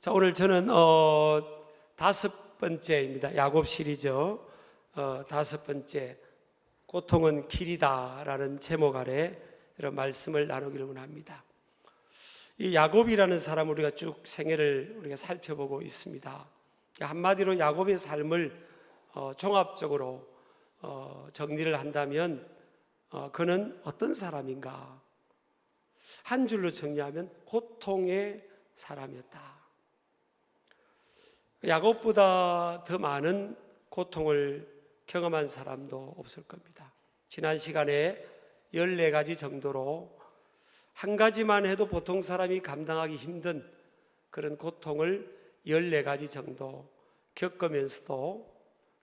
자, 오늘 저는 다섯 번째입니다. 야곱 시리즈 다섯 번째, 고통은 길이다라는 제목 아래 이런 말씀을 나누기를 원합니다. 이 야곱이라는 사람을 우리가 쭉 생애를 우리가 살펴보고 있습니다. 한마디로 야곱의 삶을 종합적으로 정리를 한다면 그는 어떤 사람인가? 한 줄로 정리하면 고통의 사람이었다. 야곱보다 더 많은 고통을 경험한 사람도 없을 겁니다. 지난 시간에 14가지 정도로 한 가지만 해도 보통 사람이 감당하기 힘든 그런 고통을 14가지 정도 겪으면서도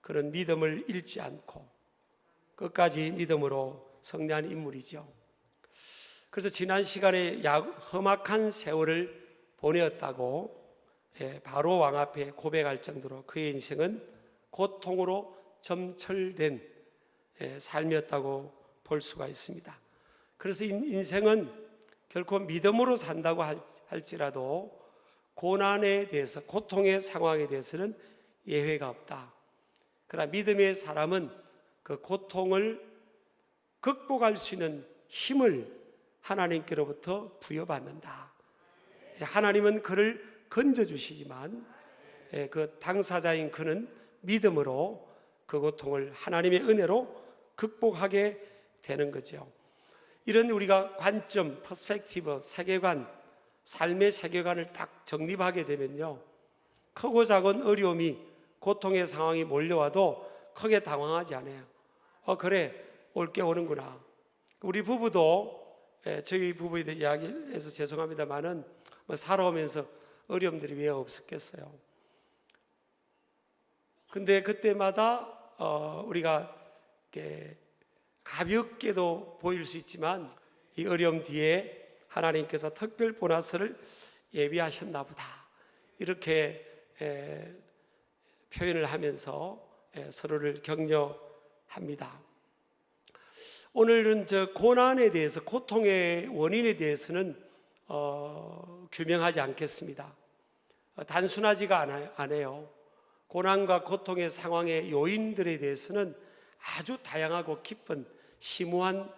그런 믿음을 잃지 않고 끝까지 믿음으로 승리한 인물이죠. 그래서 지난 시간에 험악한 세월을 보내었다고 바로 왕 앞에 고백할 정도로 그의 인생은 고통으로 점철된 삶이었다고 볼 수가 있습니다. 그래서 인생은 결코 믿음으로 산다고 할지라도 고난에 대해서, 고통의 상황에 대해서는 예외가 없다. 그러나 믿음의 사람은 그 고통을 극복할 수 있는 힘을 하나님께로부터 부여받는다. 하나님은 그를 건져주시지만 그 당사자인 그는 믿음으로 그 고통을 하나님의 은혜로 극복하게 되는 거죠. 이런 우리가 관점, 퍼스펙티브, 세계관, 삶의 세계관을 딱 정립하게 되면요, 크고 작은 어려움이, 고통의 상황이 몰려와도 크게 당황하지 않아요. 그래, 올 게 오는구나. 우리 부부도, 저희 부부에 대해 이야기해서 죄송합니다만은 살아오면서 어려움들이 왜 없었겠어요. 근데 그때마다 우리가 이렇게 가볍게도 보일 수 있지만 이 어려움 뒤에 하나님께서 특별 보너스를 예비하셨나 보다, 이렇게 표현을 하면서 서로를 격려합니다. 오늘은 저 고난에 대해서, 고통의 원인에 대해서는 규명하지 않겠습니다. 단순하지가 않아요. 고난과 고통의 상황의 요인들에 대해서는 아주 다양하고 깊은 심오한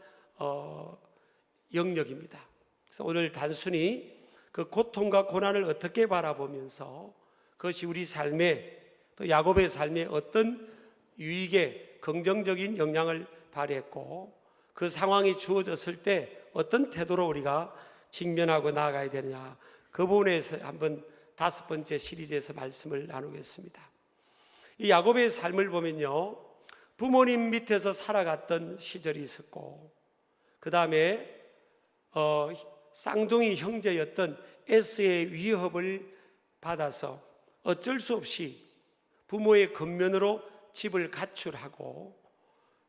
영역입니다. 그래서 오늘 단순히 그 고통과 고난을 어떻게 바라보면서 그것이 우리 삶에, 또 야곱의 삶에 어떤 유익에 긍정적인 영향을 발휘했고 그 상황이 주어졌을 때 어떤 태도로 우리가 직면하고 나아가야 되느냐, 그 부분에서 한번 다섯 번째 시리즈에서 말씀을 나누겠습니다. 이 야곱의 삶을 보면요, 부모님 밑에서 살아갔던 시절이 있었고, 그 다음에 쌍둥이 형제였던 에서의 위협을 받아서 어쩔 수 없이 부모의 근면으로 집을 가출하고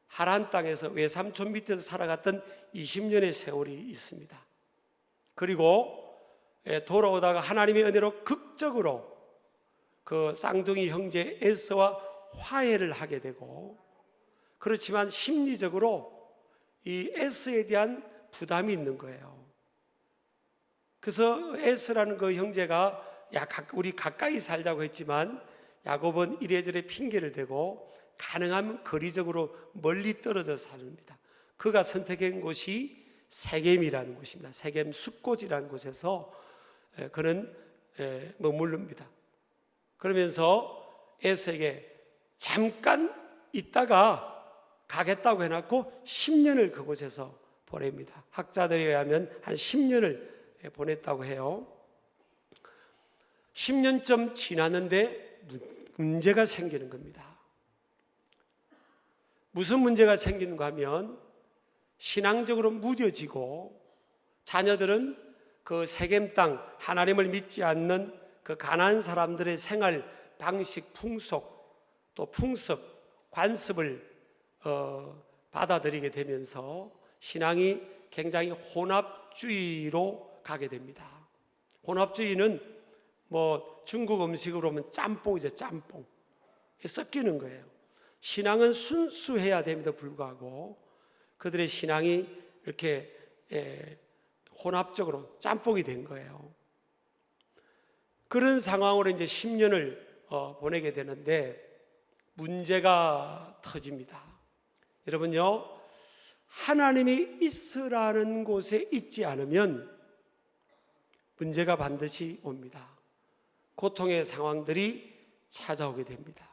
하란 땅에서 외삼촌 밑에서 살아갔던 20년의 세월이 있습니다. 그리고 돌아오다가 하나님의 은혜로 극적으로 그 쌍둥이 형제 에서와 화해를 하게 되고, 그렇지만 심리적으로 이 에서에 대한 부담이 있는 거예요. 그래서 에서라는 그 형제가 우리 가까이 살자고 했지만 야곱은 이래저래 핑계를 대고 가능하면 거리적으로 멀리 떨어져 삽니다. 그가 선택한 곳이 세겜이라는 곳입니다. 세겜 숫곳이라는 곳에서 그는 머무릅니다. 그러면서 에서에게 잠깐 있다가 가겠다고 해놓고 10년을 그곳에서 보냅니다. 학자들에 의하면 한 10년을 보냈다고 해요. 10년쯤 지났는데 문제가 생기는 겁니다. 무슨 문제가 생기는가 하면 신앙적으로 무뎌지고 자녀들은 그 세겜 땅, 하나님을 믿지 않는 그 가나안 사람들의 생활 방식, 풍속, 또 풍습, 관습을 받아들이게 되면서 신앙이 굉장히 혼합주의로 가게 됩니다. 혼합주의는 중국 음식으로 보면 짬뽕이죠. 짬뽕. 섞이는 거예요. 신앙은 순수해야 됨에도 불구하고 그들의 신앙이 이렇게 혼합적으로 짬뽕이 된 거예요. 그런 상황으로 이제 10년을 보내게 되는데 문제가 터집니다. 여러분요, 하나님이 있으라는 곳에 있지 않으면 문제가 반드시 옵니다. 고통의 상황들이 찾아오게 됩니다.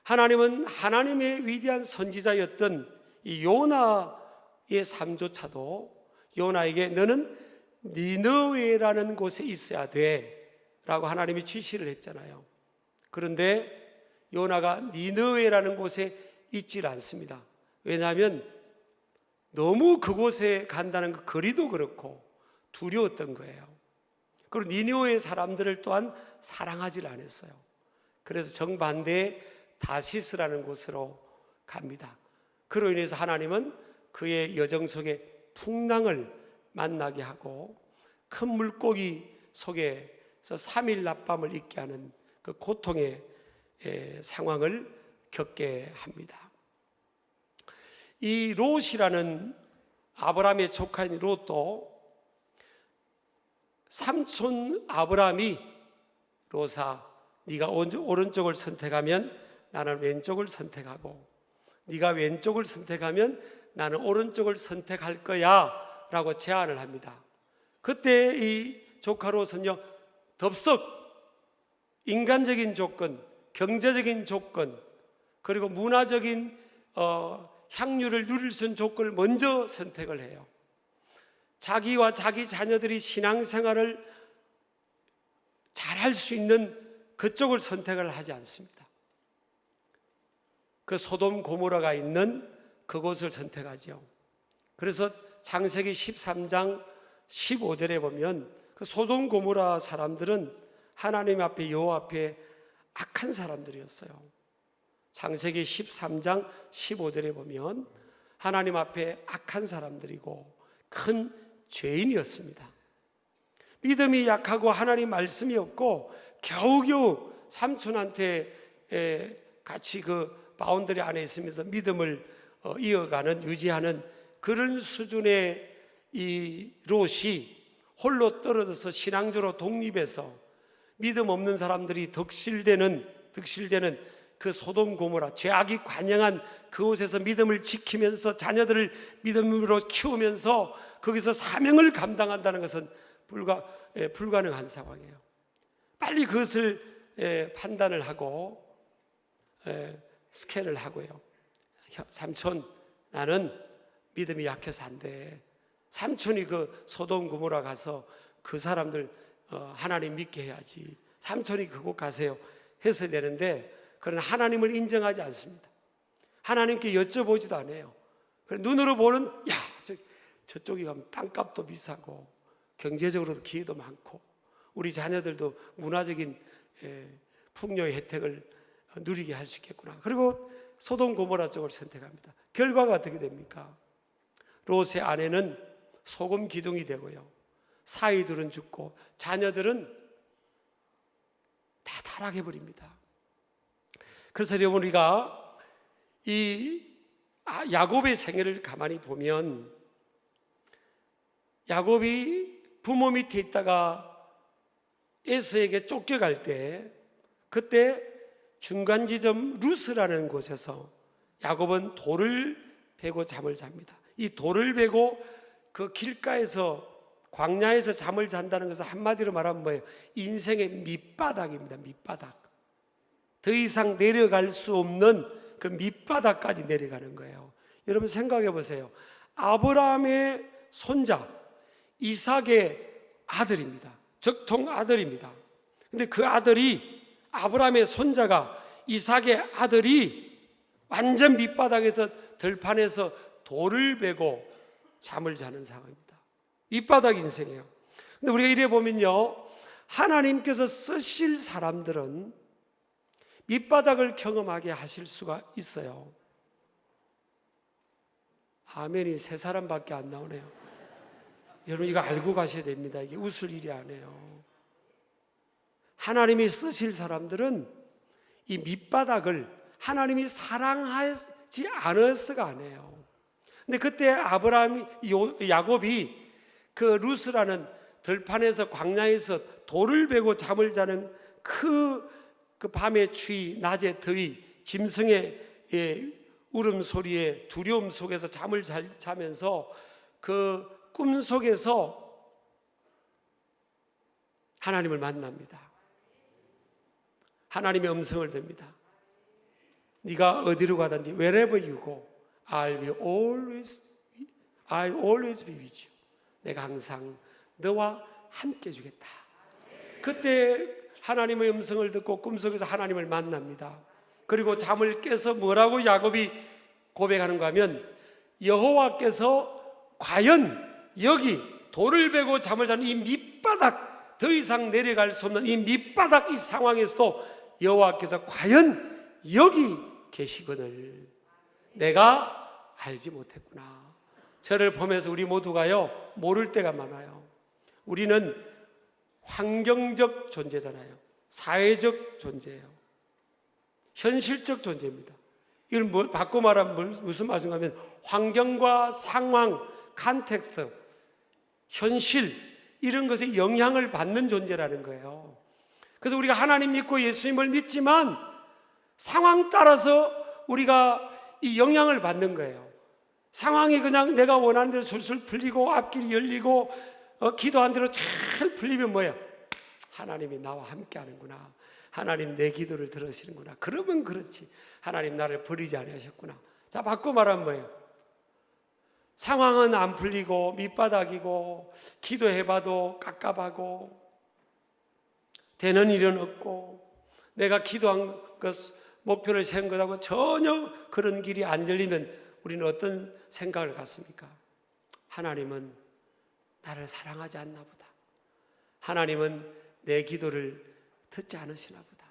하나님은 하나님의 위대한 선지자였던 이 요나의 삶조차도 요나에게 너는 니느웨라는 곳에 있어야 돼 라고 하나님이 지시를 했잖아요. 그런데 요나가 니느웨라는 곳에 있질 않습니다. 왜냐하면 너무 그곳에 간다는 그 거리도 그렇고 두려웠던 거예요. 그리고 니느웨의 사람들을 또한 사랑하지 않았어요. 그래서 정반대의 다시스라는 곳으로 갑니다. 그로 인해서 하나님은 그의 여정 속에 풍랑을 만나게 하고 큰 물고기 속에서 3일 낮밤을 있게 하는 그 고통의 상황을 겪게 합니다. 이 롯이라는 아브라함의 조카인 롯도 삼촌 아브라함이 롯아 네가 오른쪽을 선택하면 나는 왼쪽을 선택하고 네가 왼쪽을 선택하면 나는 오른쪽을 선택할 거야 라고 제안을 합니다. 그때 이 조카 롯은요 덥석 인간적인 조건, 경제적인 조건, 그리고 문화적인 향유를 누릴 수 있는 조건을 먼저 선택을 해요. 자기와 자기 자녀들이 신앙생활을 잘할 수 있는 그쪽을 선택을 하지 않습니다. 그 소돔 고모라가 있는 그곳을 선택하죠. 그래서 창세기 13장 15절에 보면 그 소돔 고모라 사람들은 하나님 앞에 여호와 앞에 악한 사람들이었어요. 창세기 13장 15절에 보면 하나님 앞에 악한 사람들이고 큰 죄인이었습니다. 믿음이 약하고 하나님 말씀이 없고 겨우겨우 삼촌한테 같이 그 바운더리 안에 있으면서 믿음을 이어가는, 유지하는 그런 수준의 이 롯이 홀로 떨어져서 신앙적으로 독립해서 믿음 없는 사람들이 득실되는 그 소돔 고모라 죄악이 관영한 그곳에서 믿음을 지키면서 자녀들을 믿음으로 키우면서 거기서 사명을 감당한다는 것은 불가능한 상황이에요. 빨리 그것을 판단을 하고 스캔을 하고요. 삼촌, 나는 믿음이 약해서 안 돼. 삼촌이 그 소돔 고모라 가서 그 사람들 하나님 믿게 해야지. 삼촌이 그곳 가세요 했어야 되는데 그러나 하나님을 인정하지 않습니다. 하나님께 여쭤보지도 않아요. 눈으로 보는 저쪽에 가면 땅값도 비싸고 경제적으로도 기회도 많고 우리 자녀들도 문화적인 풍요의 혜택을 누리게 할 수 있겠구나. 그리고 소돔 고모라 쪽을 선택합니다. 결과가 어떻게 됩니까? 롯의 아내는 소금 기둥이 되고요, 사위들은 죽고 자녀들은 다 타락해버립니다. 그래서 여러분, 우리가 이 야곱의 생애를 가만히 보면 야곱이 부모 밑에 있다가 에서에게 쫓겨갈 때 그때 중간 지점 루스라는 곳에서 야곱은 돌을 베고 잠을 잡니다. 이 돌을 베고 그 길가에서 광야에서 잠을 잔다는 것은 한마디로 말하면 뭐예요? 인생의 밑바닥입니다. 밑바닥. 더 이상 내려갈 수 없는 그 밑바닥까지 내려가는 거예요. 여러분 생각해 보세요. 아브라함의 손자 이삭의 아들입니다. 적통 아들입니다. 근데 그 아들이, 아브라함의 손자가, 이삭의 아들이 완전 밑바닥에서 들판에서 돌을 베고 잠을 자는 상황입니다. 밑바닥 인생이에요. 근데 우리가 이래 보면요, 하나님께서 쓰실 사람들은 밑바닥을 경험하게 하실 수가 있어요. 아멘이 세 사람밖에 안 나오네요. 여러분 이거 알고 가셔야 됩니다. 이게 웃을 일이 아니에요. 하나님이 쓰실 사람들은 이 밑바닥을 하나님이 사랑하지 않아서가 아니에요. 근데 그때 야곱이 그 루스라는 들판에서 광야에서 돌을 베고 잠을 자는 그 밤의 추위, 낮의 더위, 짐승의 울음소리에 두려움 속에서 잠을 자면서 그 꿈속에서 하나님을 만납니다. 하나님의 음성을 듣습니다. 네가 어디로 가든지 wherever you go, I'll always be with you. 내가 항상 너와 함께 해주겠다. 그때 하나님의 음성을 듣고 꿈속에서 하나님을 만납니다. 그리고 잠을 깨서 뭐라고 야곱이 고백하는가 하면 여호와께서 과연 여기 돌을 베고 잠을 자는 이 밑바닥, 더 이상 내려갈 수 없는 이 밑바닥 이 상황에서 여호와께서 과연 여기 계시거늘 내가 알지 못했구나. 저를 보면서 우리 모두가요 모를 때가 많아요. 우리는 환경적 존재잖아요. 사회적 존재예요. 현실적 존재입니다. 이걸 바꿔 말하면 무슨 말인가 하면 환경과 상황, 컨텍스트, 현실 이런 것에 영향을 받는 존재라는 거예요. 그래서 우리가 하나님 믿고 예수님을 믿지만 상황 따라서 우리가 이 영향을 받는 거예요. 상황이 그냥 내가 원하는 대로 술술 풀리고 앞길이 열리고 기도한 대로 잘 풀리면 뭐예요? 하나님이 나와 함께 하는구나. 하나님 내 기도를 들으시는구나. 그러면 그렇지. 하나님 나를 버리지 아니하셨구나. 자, 바꿔 말하면 뭐예요? 상황은 안 풀리고 밑바닥이고 기도해봐도 깝깝하고 되는 일은 없고 내가 기도한 것 목표를 세운 것하고 전혀 그런 길이 안 열리면 우리는 어떤 생각을 갖습니까? 하나님은 나를 사랑하지 않나 보다. 하나님은 내 기도를 듣지 않으시나 보다.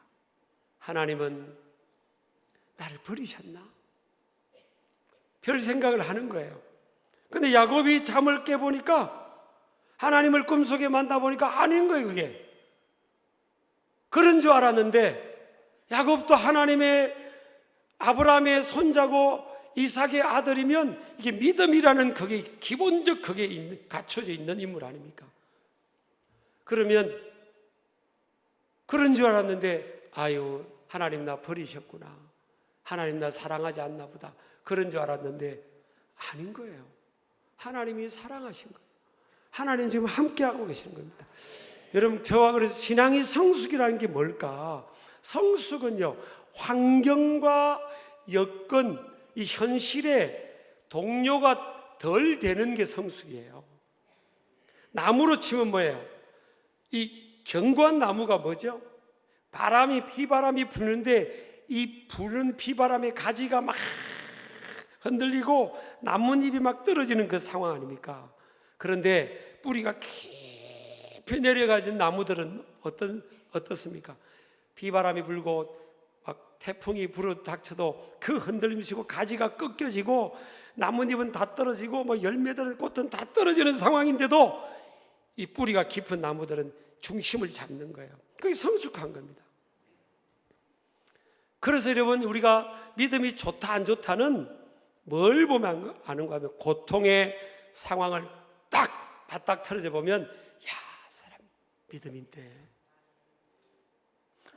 하나님은 나를 버리셨나? 별 생각을 하는 거예요. 근데 야곱이 잠을 깨보니까 하나님을 꿈속에 만나보니까 아닌 거예요. 그게 그런 줄 알았는데 야곱도 하나님의 아브라함의 손자고 이삭의 아들이면 이게 믿음이라는 그게 기본적 그게 갖춰져 있는 인물 아닙니까? 그러면 그런 줄 알았는데 아유 하나님 나 버리셨구나. 하나님 나 사랑하지 않나 보다. 그런 줄 알았는데 아닌 거예요. 하나님이 사랑하신 거예요. 하나님 지금 함께하고 계시는 겁니다. 여러분 저와 그래서 신앙이 성숙이라는 게 뭘까? 성숙은요 환경과 여건 이 현실에 동요가 덜 되는 게 성숙이에요. 나무로 치면 뭐예요? 이 견고한 나무가 뭐죠? 비바람이 부는데 이 부는 비바람의 가지가 막 흔들리고 나뭇잎이 막 떨어지는 그 상황 아닙니까? 그런데 뿌리가 깊이 내려가진 나무들은 어떻습니까? 비바람이 불고 막 태풍이 불어 닥쳐도 그 흔들림이 시고 가지가 꺾여지고 나뭇잎은 다 떨어지고 뭐 열매들 꽃은 다 떨어지는 상황인데도 이 뿌리가 깊은 나무들은 중심을 잡는 거예요. 그게 성숙한 겁니다. 그래서 여러분 우리가 믿음이 좋다 안 좋다는 뭘 보면 아는가 하면 고통의 상황을 딱 바닥 틀어져 보면 야 사람 믿음인데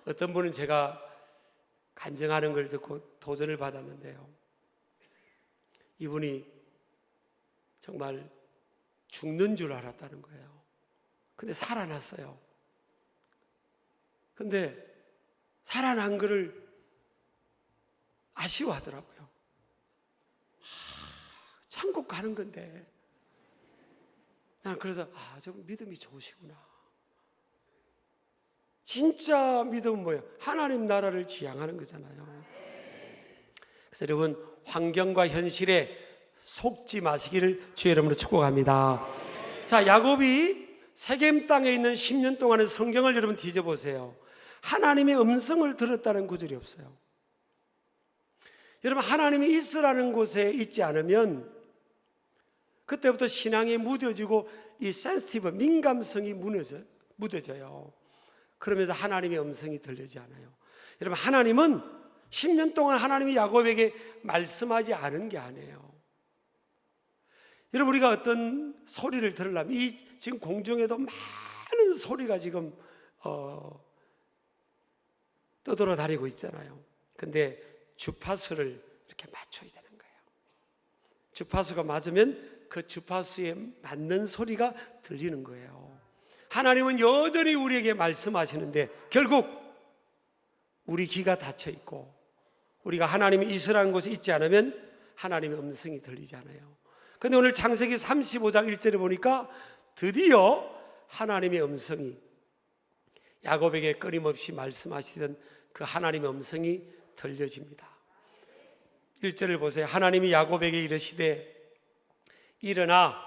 어떤 분은 제가 간증하는 걸 듣고 도전을 받았는데요. 이분이 정말 죽는 줄 알았다는 거예요. 근데 살아났어요. 근데 살아난 거를 아쉬워하더라고요. 천국 가는 건데. 나는 그래서 저 믿음이 좋으시구나. 진짜 믿음은 뭐예요? 하나님 나라를 지향하는 거잖아요. 그래서 여러분 환경과 현실에 속지 마시기를 주의 이름으로 축복합니다. 자, 야곱이 세겜 땅에 있는 10년 동안의 성경을 여러분 뒤져보세요. 하나님의 음성을 들었다는 구절이 없어요. 여러분 하나님이 있으라는 곳에 있지 않으면 그때부터 신앙이 무뎌지고 이 센시티브 민감성이 무뎌져요. 그러면서 하나님의 음성이 들리지 않아요. 여러분 하나님은 10년 동안 하나님이 야곱에게 말씀하지 않은 게 아니에요. 여러분, 우리가 어떤 소리를 들으려면 이 지금 공중에도 많은 소리가 지금 떠돌아다니고 있잖아요. 근데 주파수를 이렇게 맞춰야 되는 거예요. 주파수가 맞으면 그 주파수에 맞는 소리가 들리는 거예요. 하나님은 여전히 우리에게 말씀하시는데 결국 우리 귀가 닫혀 있고 우리가 하나님이 있으라는 곳에 있지 않으면 하나님의 음성이 들리지 않아요. 그런데 오늘 창세기 35장 1절에 보니까 드디어 하나님의 음성이, 야곱에게 끊임없이 말씀하시던 그 하나님의 음성이 들려집니다. 1절을 보세요. 하나님이 야곱에게 이르시되 일어나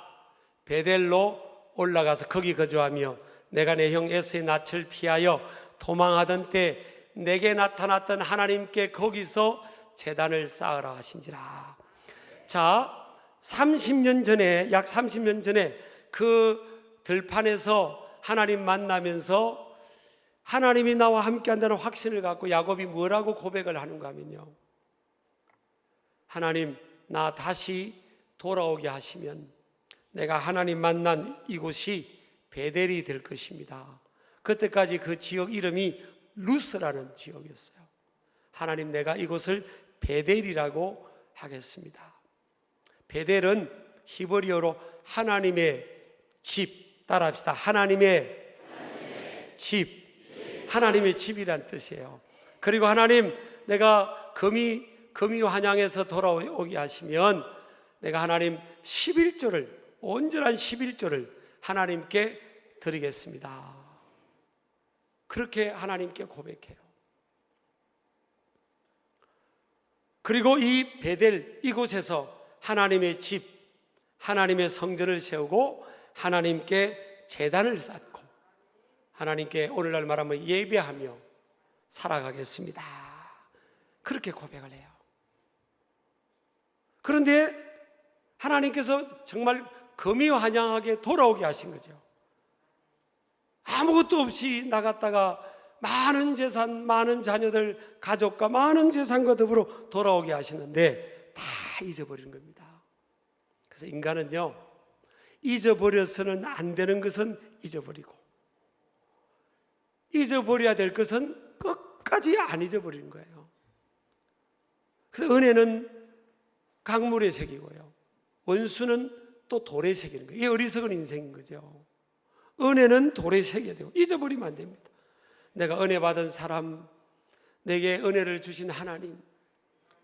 베델로 올라가서 거기 거주하며 내가 내 형 에서의 낯을 피하여 도망하던 때 내게 나타났던 하나님께 거기서 제단을 쌓으라 하신지라. 자, 30년 전에, 약 30년 전에 그 들판에서 하나님 만나면서 하나님이 나와 함께 한다는 확신을 갖고 야곱이 뭐라고 고백을 하는가 하면요, 하나님, 나 다시 돌아오게 하시면 내가 하나님 만난 이곳이 베델이 될 것입니다. 그때까지 그 지역 이름이 루스라는 지역이었어요. 하나님, 내가 이곳을 베델이라고 하겠습니다. 베델은 히브리어로 하나님의 집, 따라합시다. 하나님의 집, 하나님의 집이란 뜻이에요. 그리고 하나님, 내가 금이 환양에서 돌아오게 하시면 내가 하나님 11조를, 온전한 11조를 하나님께 드리겠습니다. 그렇게 하나님께 고백해요. 그리고 이 베델, 이곳에서 하나님의 집, 하나님의 성전을 세우고 하나님께 제단을 쌓고 하나님께 오늘날 말하면 예배하며 살아가겠습니다. 그렇게 고백을 해요. 그런데 하나님께서 정말 금이환영하게 돌아오게 하신 거죠. 아무것도 없이 나갔다가 많은 재산, 많은 자녀들, 가족과 많은 재산과 더불어 돌아오게 하시는데 다 잊어버리는 겁니다. 그래서 인간은요, 잊어버려서는 안 되는 것은 잊어버리고 잊어버려야 될 것은 끝까지 안 잊어버리는 거예요. 그래서 은혜는 강물에 새기고요, 원수는 또 돌에 새기는 거예요. 이게 어리석은 인생인 거죠. 은혜는 돌에 새겨야 되고 잊어버리면 안 됩니다. 내가 은혜 받은 사람, 내게 은혜를 주신 하나님,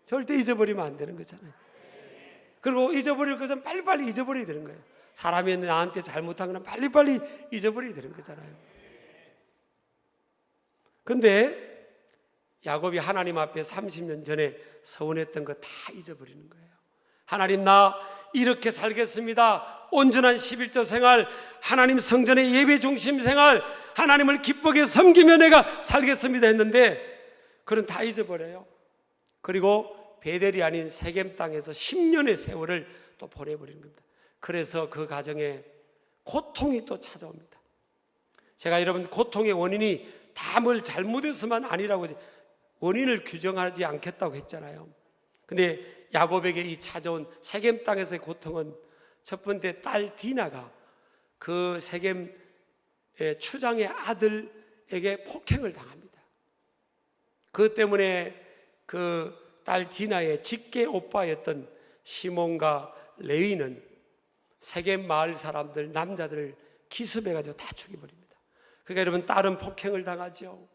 절대 잊어버리면 안 되는 거잖아요. 그리고 잊어버릴 것은 빨리빨리 잊어버려야 되는 거예요. 사람이 나한테 잘못한 건 빨리빨리 잊어버려야 되는 거잖아요. 근데 야곱이 하나님 앞에 30년 전에 서운했던 거 다 잊어버리는 거예요. 하나님, 나 이렇게 살겠습니다. 온전한 11조 생활, 하나님 성전의 예배 중심 생활, 하나님을 기쁘게 섬기며 내가 살겠습니다 했는데 그건 다 잊어버려요. 그리고 베델이 아닌 세겜 땅에서 10년의 세월을 또 보내버리는 겁니다. 그래서 그 가정에 고통이 또 찾아옵니다. 제가 여러분, 고통의 원인이 다 뭘 잘못해서만 아니라고 원인을 규정하지 않겠다고 했잖아요. 근데 야곱에게 이 찾아온 세겜 땅에서의 고통은 첫 번째, 딸 디나가 그 세겜의 추장의 아들에게 폭행을 당합니다. 그것 때문에 그 딸 디나의 직계 오빠였던 시몬과 레위는 세겜 마을 사람들, 남자들을 기습해가지고 다 죽여버립니다. 그러니까 여러분, 딸은 폭행을 당하죠.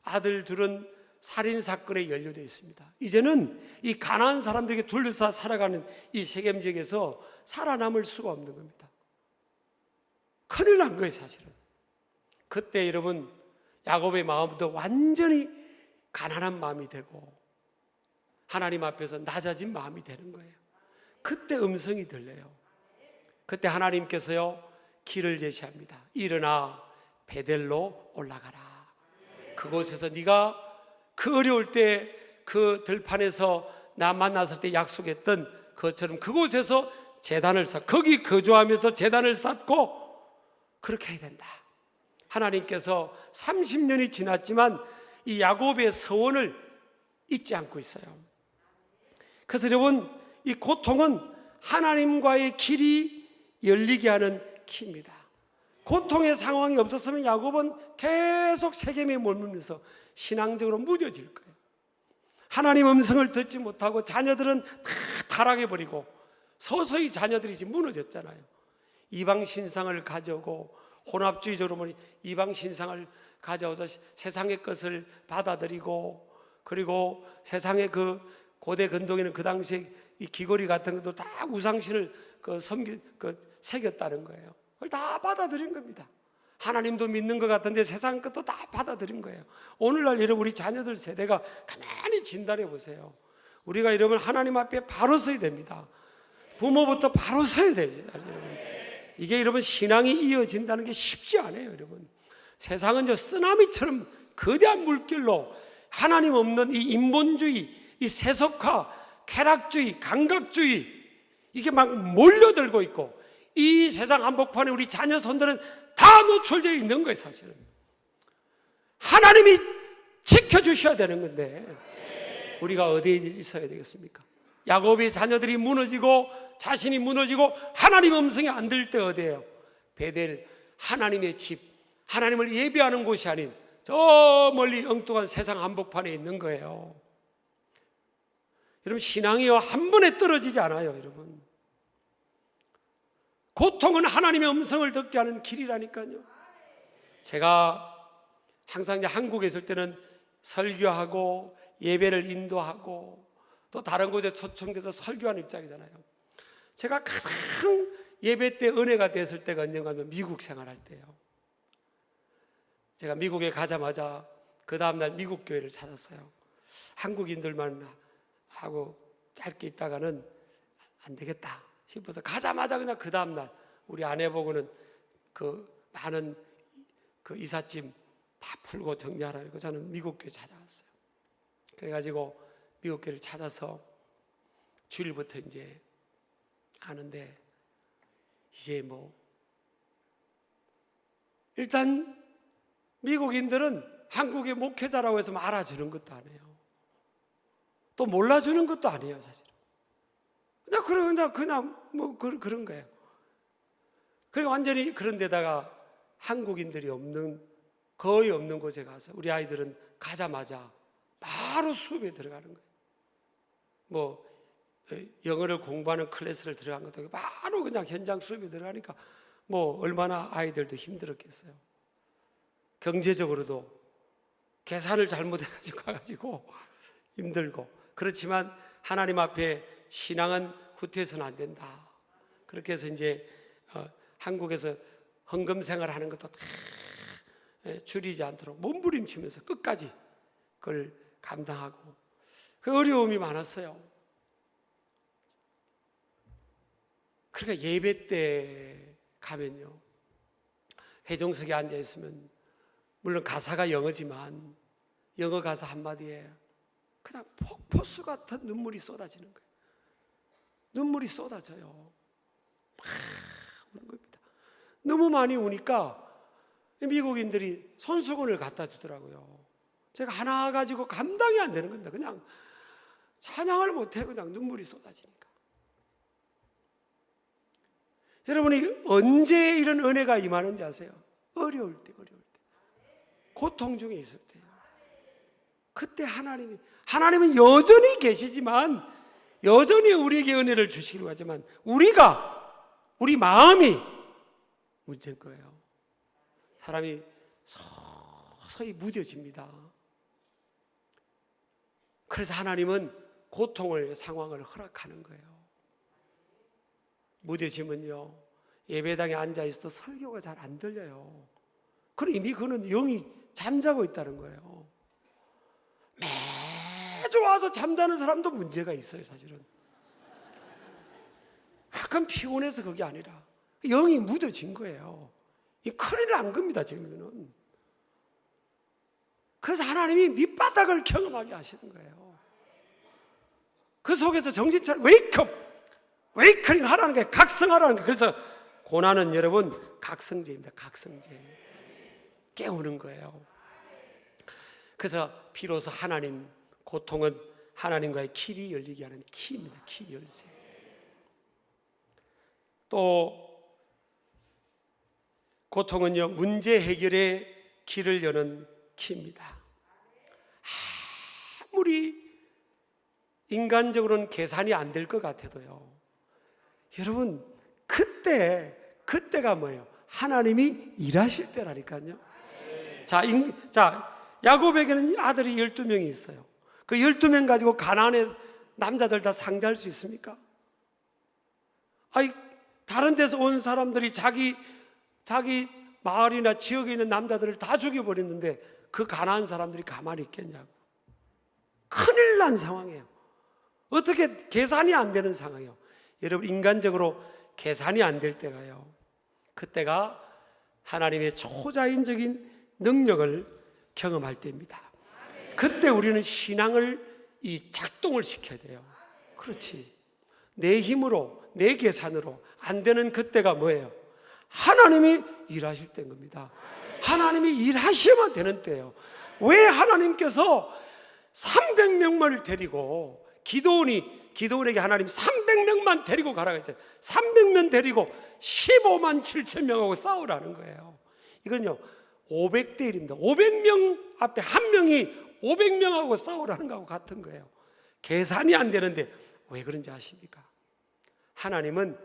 아들 둘은 살인사건에 연루되어 있습니다. 이제는 이 가난한 사람들에게 둘러싸 살아가는 이 세겜 지역에서 살아남을 수가 없는 겁니다. 큰일 난 거예요, 사실은. 그때 여러분, 야곱의 마음도 완전히 가난한 마음이 되고 하나님 앞에서 낮아진 마음이 되는 거예요. 그때 음성이 들려요. 그때 하나님께서요, 길을 제시합니다. 일어나 베델로 올라가라. 그곳에서 네가 그 어려울 때 그 들판에서 나 만났을 때 약속했던 것처럼 그곳에서 제단을 쌓고 거기 거주하면서 제단을 쌓고 그렇게 해야 된다. 하나님께서 30년이 지났지만 이 야곱의 서원을 잊지 않고 있어요. 그래서 여러분, 이 고통은 하나님과의 길이 열리게 하는 키입니다. 고통의 상황이 없었으면 야곱은 계속 세겜에 머물면서 신앙적으로 무뎌질 거예요. 하나님 음성을 듣지 못하고 자녀들은 다 타락해버리고 서서히 자녀들이 지금 무너졌잖아요. 이방 신상을 가져오고 혼합주의적으로 이방 신상을 가져와서 세상의 것을 받아들이고, 그리고 세상의 그 고대 근동에는 그 당시에 이 귀걸이 같은 것도 다 우상신을 새겼다는 거예요. 그걸 다 받아들인 겁니다. 하나님도 믿는 것 같은데 세상 것도 다 받아들인 거예요. 오늘날 여러분 우리 자녀들 세대가 가만히 진단해 보세요. 우리가 여러분 하나님 앞에 바로 서야 됩니다. 부모부터 바로 서야 돼요. 이게 여러분 신앙이 이어진다는 게 쉽지 않아요. 여러분 세상은 쓰나미처럼 거대한 물결로 하나님 없는 이 인본주의, 이 세속화, 쾌락주의, 감각주의 이게 막 몰려들고 있고, 이 세상 한복판에 우리 자녀 손들은 다 노출되어 있는 거예요. 사실은 하나님이 지켜주셔야 되는 건데 우리가 어디에 있어야 되겠습니까? 야곱의 자녀들이 무너지고 자신이 무너지고 하나님 음성이 안 들릴 때 어디예요? 베델, 하나님의 집, 하나님을 예배하는 곳이 아닌 저 멀리 엉뚱한 세상 한복판에 있는 거예요. 여러분 신앙이요 한 번에 떨어지지 않아요. 여러분 고통은 하나님의 음성을 듣게 하는 길이라니까요. 제가 항상 이제 한국에 있을 때는 설교하고 예배를 인도하고 또 다른 곳에 초청돼서 설교하는 입장이잖아요. 제가 가장 예배 때 은혜가 됐을 때가 언젠가 하면 미국 생활할 때요. 제가 미국에 가자마자 그 다음날 미국 교회를 찾았어요. 한국인들만 하고 짧게 있다가는 안 되겠다 싶어서 가자마자 그냥 그 다음날 우리 아내 보고는 그 많은 그 이삿짐 다 풀고 정리하라고 저는 미국 교회 찾아왔어요. 그래가지고 미국 교회를 찾아서 주일부터 이제 하는데, 이제 뭐 일단 미국인들은 한국의 목회자라고 해서 알아주는 것도 아니에요. 또 몰라주는 것도 아니에요. 사실 그냥 뭐 그런 거예요. 그리고 완전히 그런 데다가 한국인들이 거의 없는 곳에 가서 우리 아이들은 가자마자 바로 수업에 들어가는 거예요. 뭐 영어를 공부하는 클래스를 들어간 것도 아니고 바로 그냥 현장 수업에 들어가니까 뭐 얼마나 아이들도 힘들었겠어요. 경제적으로도 계산을 잘못해가지고 가가지고 힘들고, 그렇지만 하나님 앞에 신앙은 후퇴해서는 안 된다. 그렇게 해서 이제 한국에서 헌금 생활하는 것도 다 줄이지 않도록 몸부림치면서 끝까지 그걸 감당하고, 그 어려움이 많았어요. 그러니까 예배 때 가면요, 회종석에 앉아 있으면 물론 가사가 영어지만 영어 가사 한마디에 그냥 폭포수 같은 눈물이 쏟아지는 거예요. 눈물이 쏟아져요. 막 우는 겁니다. 너무 많이 우니까 미국인들이 손수건을 갖다 주더라고요. 제가 하나 가지고 감당이 안 되는 겁니다. 그냥 찬양을 못해 그냥 눈물이 쏟아지니까. 여러분이 언제 이런 은혜가 임하는지 아세요? 어려울 때, 고통 중에 있을 때. 그때 하나님은 여전히 계시지만, 여전히 우리에게 은혜를 주시기로 하지만 우리 마음이 문제인 거예요. 사람이 서서히 무뎌집니다. 그래서 하나님은 고통을, 상황을 허락하는 거예요. 무뎌지면요, 예배당에 앉아있어도 설교가 잘 안 들려요. 그럼 이미 그는 영이 잠자고 있다는 거예요. 매주 와서 잠자는 사람도 문제가 있어요. 사실은 가끔 피곤해서 그게 아니라 영이 묻어진 거예요. 이 큰일 난 겁니다. 지금은. 그래서 하나님이 밑바닥을 경험하게 하시는 거예요. 그 속에서 정신차려 웨이커닝 하라는 게, 각성하라는 게. 그래서 고난은 여러분 각성제입니다. 각성제. 깨우는 거예요. 그래서 비로소 고통은 하나님과의 길이 열리게 하는 키입니다. 키 열쇠. 또 고통은요, 문제 해결의 길을 여는 키입니다. 아무리 인간적으로는 계산이 안 될 것 같아도요, 여러분, 그때가 뭐예요? 하나님이 일하실 때라니까요. 자, 야곱에게는 아들이 12명이 있어요. 그 12명 가지고 가나안의 남자들 다 상대할 수 있습니까? 아니, 다른 데서 온 사람들이 자기 마을이나 지역에 있는 남자들을 다 죽여버렸는데 그 가나안 사람들이 가만히 있겠냐고. 큰일 난 상황이에요. 어떻게 계산이 안 되는 상황이에요. 여러분, 인간적으로 계산이 안 될 때가요, 그때가 하나님의 초자연적인 능력을 경험할 때입니다. 그때 우리는 신앙을 작동을 시켜야 돼요. 그렇지, 내 힘으로 내 계산으로 안 되는 그때가 뭐예요? 하나님이 일하실 때인 겁니다. 하나님이 일하시면 되는 때예요. 왜 하나님께서 300명만을 데리고 기드온에게 하나님 300명만 데리고 가라고 했잖아요. 300명 데리고 15만 7천 명하고 싸우라는 거예요. 이건요 500대 1입니다. 500명 앞에 한 명이 500명하고 싸우라는 거하고 같은 거예요. 계산이 안 되는데 왜 그런지 아십니까? 하나님은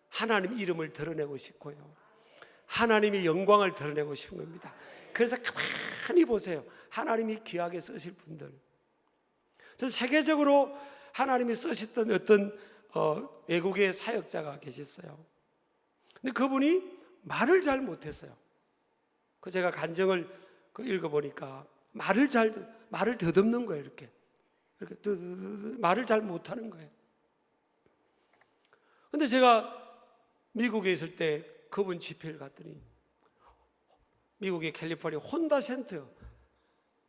하나님 이름을 드러내고 싶고요, 하나님의 영광을 드러내고 싶은 겁니다. 그래서 가만히 보세요. 하나님이 귀하게 쓰실 분들, 전 세계적으로 하나님이 쓰셨던 어떤 외국의 사역자가 계셨어요. 근데 그분이 말을 잘 못했어요. 제가 간증을 읽어보니까 말을 더듬는 거예요. 이렇게 말을 잘 못하는 거예요. 근데 제가 미국에 있을 때 그분 집회를 갔더니 미국의 캘리포니아 혼다 센터가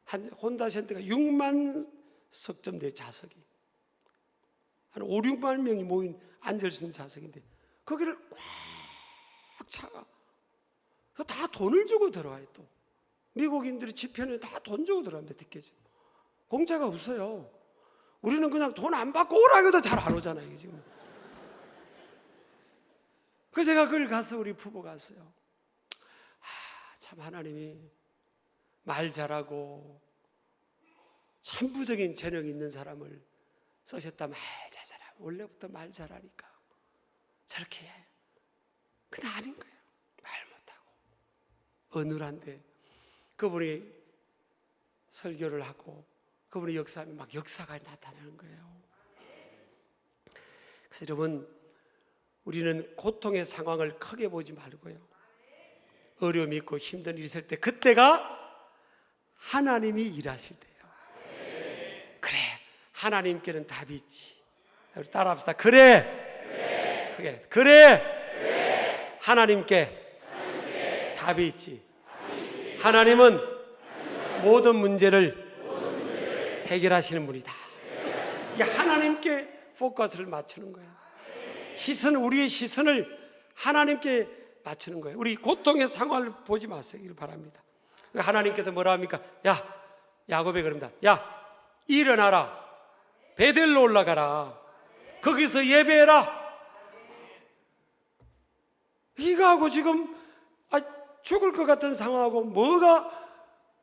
6만 석점대 좌석이 한 5, 6만 명이 모인 앉을 수 있는 좌석인데 거기를 꽉 차가. 다 돈을 주고 들어와요. 또 미국인들이 집회는 다 돈 주고 들어갑니다. 티켓이 공짜가 없어요. 우리는 그냥 돈 안 받고 오라고 해도 잘 안 오잖아요 지금. 그래서 제가 그걸 가서 우리 부부 갔어요. 참 하나님이 말 잘하고 천부적인 재능이 있는 사람을 쓰셨다면, 저 사람 원래부터 말 잘하니까 저렇게 해. 근데 아닌 거예요. 말 못하고 어눌한데 그분이 설교를 하고 그분의 역사하면 막 역사가 나타나는 거예요. 그래서 여러분, 우리는 고통의 상황을 크게 보지 말고요, 어려움이 있고 힘든 일이 있을 때 그때가 하나님이 일하실 때예요. 그래, 하나님께는 답이 있지. 우리 따라합시다. 그래. 하나님께 답이 있지. 하나님은 모든 문제를 해결하시는 분이다. 이게 하나님께 포커스를 맞추는 거예요. 우리의 시선을 하나님께 맞추는 거예요. 우리 고통의 상황을 보지 마시길 바랍니다. 하나님께서 뭐라 합니까? 야곱에 그럽니다. 일어나라, 베델로 올라가라, 거기서 예배해라. 이거하고 지금 죽을 것 같은 상황하고 뭐가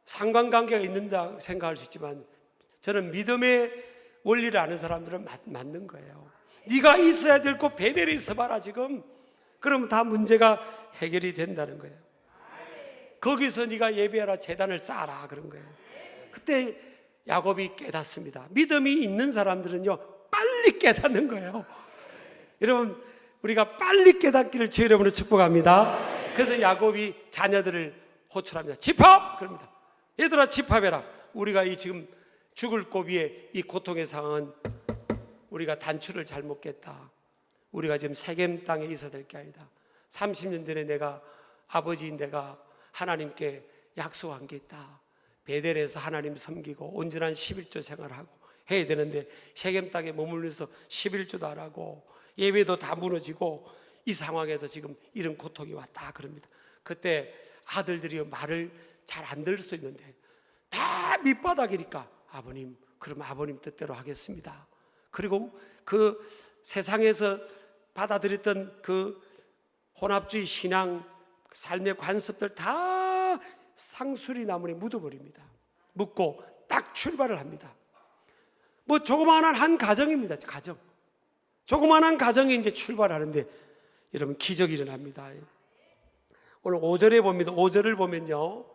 상관관계가 있는다 생각할 수 있지만, 저는 믿음의 원리를 아는 사람들은 맞는 거예요. 네가 있어야 될 곳 베델에 있어봐라 지금. 그러면 다 문제가 해결이 된다는 거예요. 거기서 네가 예배하라, 제단을 쌓아라, 그런 거예요. 그때 야곱이 깨닫습니다. 믿음이 있는 사람들은요 빨리 깨닫는 거예요. 여러분, 우리가 빨리 깨닫기를 주 여러분을 축복합니다. 그래서 야곱이 자녀들을 호출합니다. 집합! 그럽니다. 얘들아 집합해라. 우리가 이 지금 죽을 고비에 이 고통의 상황은 우리가 단추를 잘못 깼다. 우리가 지금 세겜 땅에 있어야 될 게 아니다. 30년 전에 내가 하나님께 약속한 게 있다. 베델에서 하나님 섬기고 온전한 11조 생활하고 해야 되는데 세겜 땅에 머물면서 11조도 안 하고 예배도 다 무너지고 이 상황에서 지금 이런 고통이 왔다 그럽니다. 그때 아들들이 말을 잘 안 들을 수 있는데 다 밑바닥이니까 아버님, 그럼 아버님 뜻대로 하겠습니다. 그리고 그 세상에서 받아들였던 그 혼합주의 신앙, 삶의 관습들 다 상수리 나무에 묻어버립니다. 묻고 딱 출발을 합니다. 뭐 조그마한 한 가정입니다. 가정. 조그마한 가정이 이제 출발하는데 여러분 기적이 일어납니다. 오늘 5절에 봅니다. 5절을 보면요,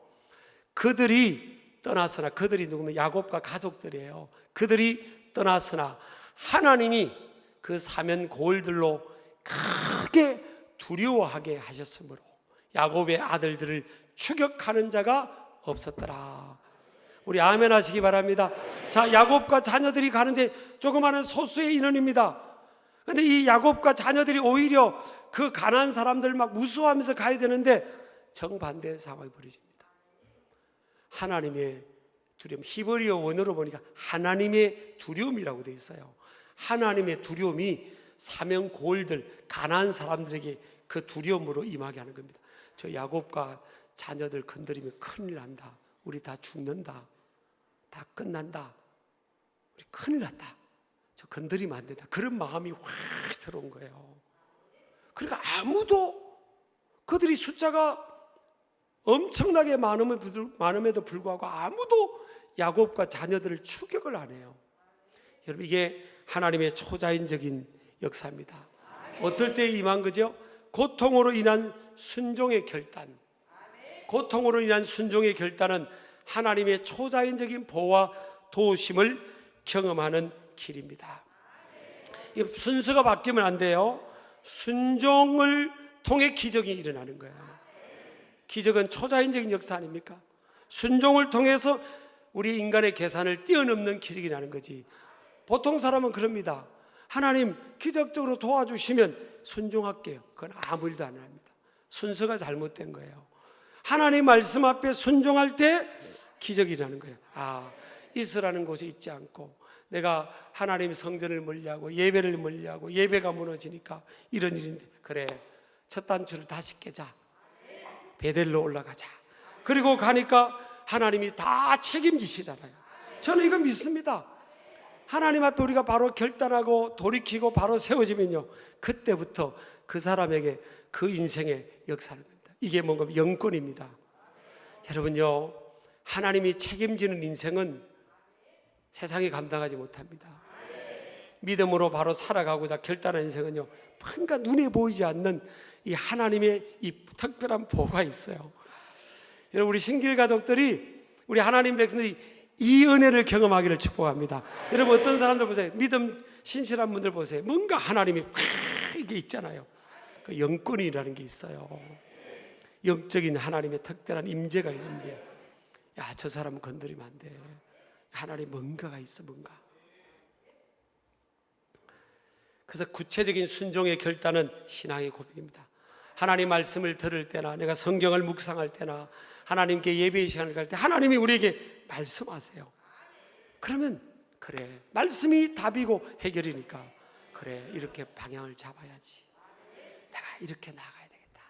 그들이 떠났으나, 그들이 누구면 야곱과 가족들이에요. 그들이 떠났으나 하나님이 그 사면 고을들로 크게 두려워하게 하셨으므로 야곱의 아들들을 추격하는 자가 없었더라. 우리 아멘 하시기 바랍니다. 자, 야곱과 자녀들이 가는데 조그마한 소수의 인원입니다. 근데 이 야곱과 자녀들이 오히려 그 가난한 사람들 막 무서워하면서 가야 되는데 정반대의 상황이 벌어집니다. 하나님의 두려움, 히브리어 원어로 보니까 하나님의 두려움이라고 되어 있어요. 하나님의 두려움이 사명 고을들, 가난한 사람들에게 그 두려움으로 임하게 하는 겁니다. 저 야곱과 자녀들 건드리면 큰일 난다. 우리 다 죽는다. 다 끝난다. 우리 큰일 났다. 저 건드리면 안 된다. 그런 마음이 확 들어온 거예요. 그러니까 아무도, 그들이 숫자가 엄청나게 많음에도 불구하고 아무도 야곱과 자녀들을 추격을 안 해요. 여러분, 이게 하나님의 초자연적인 역사입니다. 어떨 때 임한 거죠? 고통으로 인한 순종의 결단. 고통으로 인한 순종의 결단은 하나님의 초자연적인 보호와 도우심을 경험하는 길입니다. 순서가 바뀌면 안 돼요. 순종을 통해 기적이 일어나는 거예요. 기적은 초자연적인 역사 아닙니까? 순종을 통해서 우리 인간의 계산을 뛰어넘는 기적이 나는 거지. 보통 사람은 그럽니다. 하나님 기적적으로 도와주시면 순종할게요. 그건 아무 일도 안 합니다. 순서가 잘못된 거예요. 하나님 말씀 앞에 순종할 때 기적이 일어나는 거예요. 이스라는 곳에 있지 않고 내가 하나님 성전을 멀리하고 예배를 멀리하고 예배가 무너지니까 이런 일인데, 그래, 첫 단추를 다시 깨자. 베델로 올라가자. 그리고 가니까 하나님이 다 책임지시잖아요. 저는 이거 믿습니다. 하나님 앞에 우리가 바로 결단하고 돌이키고 바로 세워지면요, 그때부터 그 사람에게 그 인생의 역사를 합니다. 이게 뭔가 영권입니다. 여러분요, 하나님이 책임지는 인생은 세상이 감당하지 못합니다. 믿음으로 바로 살아가고자 결단한 인생은요, 뭔가 눈에 보이지 않는 이 하나님의 이 특별한 보호가 있어요. 여러분, 우리 신길 가족들이, 우리 하나님 백성들이 이 은혜를 경험하기를 축복합니다. 여러분, 어떤 사람들 보세요. 믿음 신실한 분들 보세요. 뭔가 하나님이 이게 있잖아요. 그 영권이라는 게 있어요. 영적인 하나님의 특별한 임재가 있습니다. 야, 저 사람은 건드리면 안 돼. 하나님 뭔가가 있어, 뭔가. 그래서 구체적인 순종의 결단은 신앙의 고백입니다. 하나님 말씀을 들을 때나 내가 성경을 묵상할 때나 하나님께 예배의 시간을 갈 때 하나님이 우리에게 말씀하세요. 그러면 그래, 말씀이 답이고 해결이니까, 그래, 이렇게 방향을 잡아야지. 내가 이렇게 나가야 되겠다.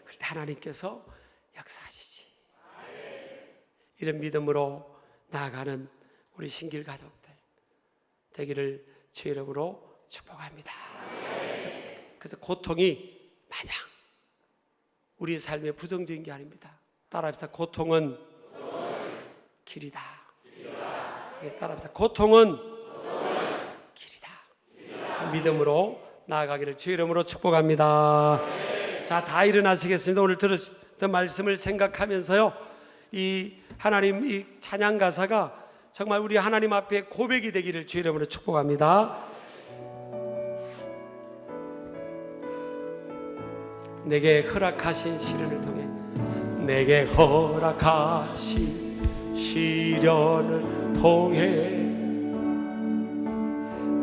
그럴 때 하나님께서 역사하시지. 이런 믿음으로 나아가는 우리 신길 가족들 되기를 주의 이름으로 축복합니다. 그래서 고통이 마냥 우리의 삶의 부정적인 게 아닙니다. 따라합시다. 고통은 길이다. 따라합시다. 고통은 길이다. 그 믿음으로 나아가기를 주의 이름으로 축복합니다. 자, 다 일어나시겠습니다. 오늘 들었던 말씀을 생각하면서요, 이 하나님 이 찬양 가사가 정말 우리 하나님 앞에 고백이 되기를 주의 이름으로 축복합니다. 내게 허락하신 시련을 통해, 내게 허락하신 시련을 통해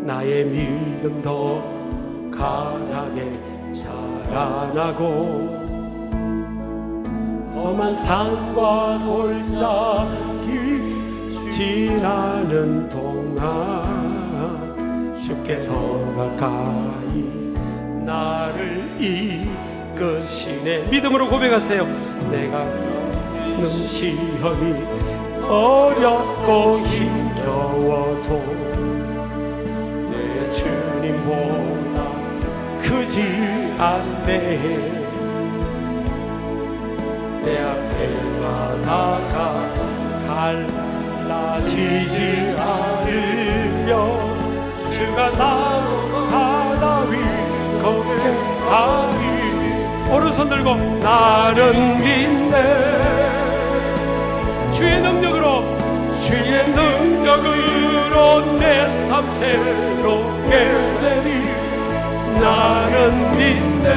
나의 믿음도 강하게 자라나고 험한 산과 골짜기 지나는 동안 주께 더 가까이 나를 이끄시네. 믿음으로 고백하세요. 내가 겪는 시험이 어렵고 힘겨워도 내 주님보다 크지 안내해. 내 앞에 바다가 갈라지지 않으며 주가 나로 바다 위 거하리. 오른손 들고 나는 믿네. 주의 능력으로 내 삶 새롭게 되리. 나는 믿네.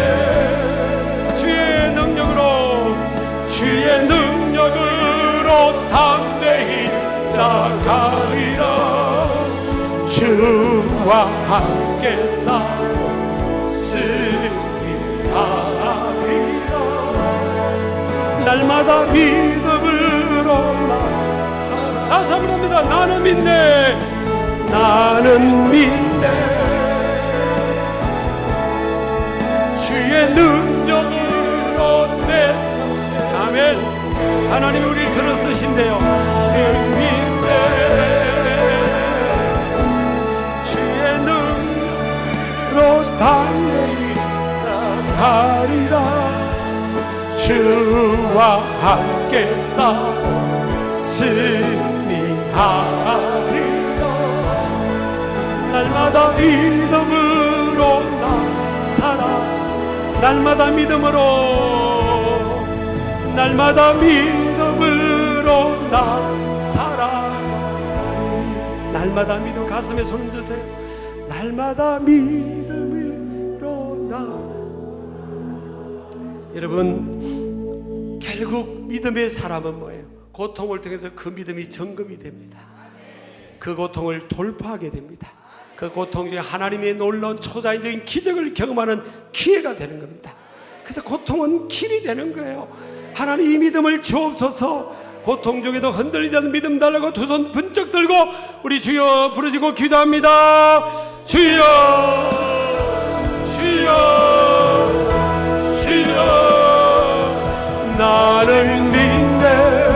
주의 능력으로 담대히 나가리라. 주와 함께 싸워 승리하리라. 날마다 믿음으로 다시 한번 합니다. 나는 믿네. 나는 믿네. 주의 능력으로 내 삶. 아멘. 하나님이 우리를 들어 쓰신대요. 나는 믿네. 주의 능력으로 달리 나가리라. 주와 함께 싸워 승리하리라. 날마다 믿음으로 나 살아. 날마다 믿음으로 나 살아. 날마다 믿음. 가슴에 손 얹으세요. 날마다 믿음으로 나. 여러분, 결국 믿음의 사람은 뭐예요? 고통을 통해서 그 믿음이 점검이 됩니다. 그 고통을 돌파하게 됩니다. 그 고통 중에 하나님의 놀라운 초자연적인 기적을 경험하는 기회가 되는 겁니다. 그래서 고통은 길이 되는 거예요. 하나님 이 믿음을 주옵소서. 고통 중에도 흔들리지 않는 믿음 달라고 두 손 번쩍 들고 우리 주여 부르시고 기도합니다. 주여 주여 주여. 나는 믿네.